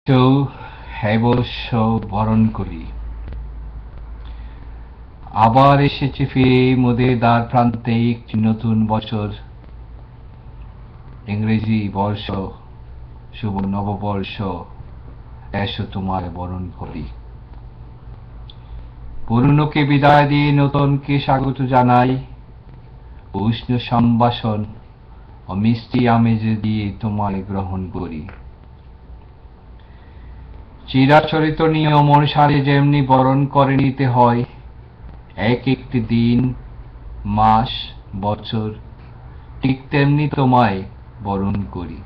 অবশ্য বরণ করি। আবার এসেছে ফিরে মোদের দ্বার প্রান্তে একটি নতুন বছর, ইংরেজি বর্ষ, শুভ নববর্ষ। এসো তোমায় বরণ করি। পুরনোকে বিদায় দিয়ে নতুনকে স্বাগত জানাই। উষ্ণ সম্ভাষণ ও মিষ্টি আমেজ দিয়ে তোমায় গ্রহণ করি। চিরাচরিত নিয়ম অনুসারে যেমনি বরণ করে নিতে হয়, এক একটি দিন, মাস, বছর, ঠিক তেমনি তোমায় বরণ করি।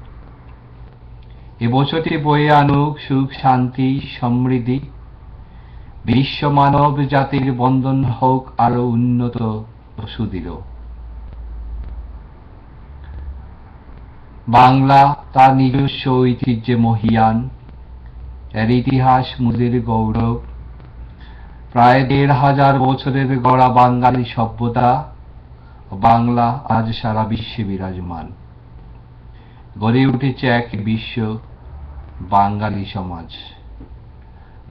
এ বছরটি বয়ে আনুক সুখ, শান্তি, সমৃদ্ধি। বিশ্ব মানব জাতির বন্ধন হোক আরো উন্নত ও সুদৃঢ়। বাংলা তার নিজস্ব ঐতিহ্যে মহীয়ান, এর ইতিহাস মোদের গৌরব। প্রায় ১৫০০ বছরের গড়া বাঙালি সভ্যতা, বাংলা আজ সারা বিশ্বে বিরাজমান। গড়ে উঠেছে এক বিশ্ব বাঙালি সমাজ।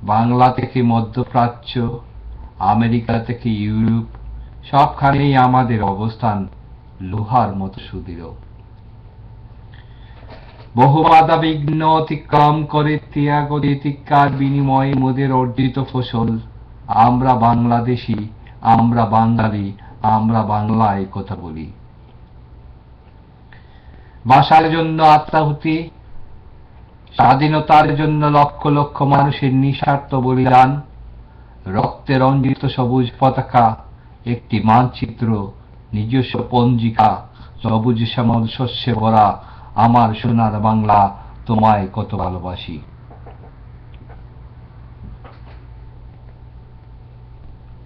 বাংলা থেকে মধ্যপ্রাচ্য, আমেরিকা থেকে ইউরোপ, সবখানেই আমাদের অবস্থান লোহার মতো সুদৃঢ়। বহু বাধা বিঘ্ন অতিক্রম করে ত্যাগ ও তিতিক্ষার বিনিময়ে মোদের অর্জিত ফসল। আমরা বাংলাদেশী, আমরা বাঙালি, আমরা বাংলায় কথা বলি। ভাষার জন্য আত্মাহুতি, স্বাধীনতার জন্য লক্ষ লক্ষ মানুষের নিঃস্বার্থ বলিদান, রক্তে রঞ্জিত সবুজ পতাকা, একটি মানচিত্র, নিজস্ব পঞ্জিকা, সবুজ শ্যামল শস্যে ভরা আমার সোনার বাংলা, তোমায় কত ভালোবাসি।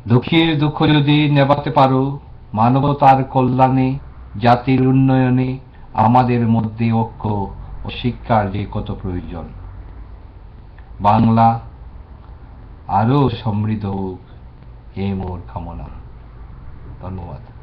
দুঃখীর দুঃখ যদি নেভাতে পারো, মানবতার কল্যাণে, জাতির উন্নয়নে আমাদের মধ্যে ঐক্য ও শিক্ষার যে কত প্রয়োজন। বাংলা আরো সমৃদ্ধ হোক, এ মোর কামনা। ধন্যবাদ।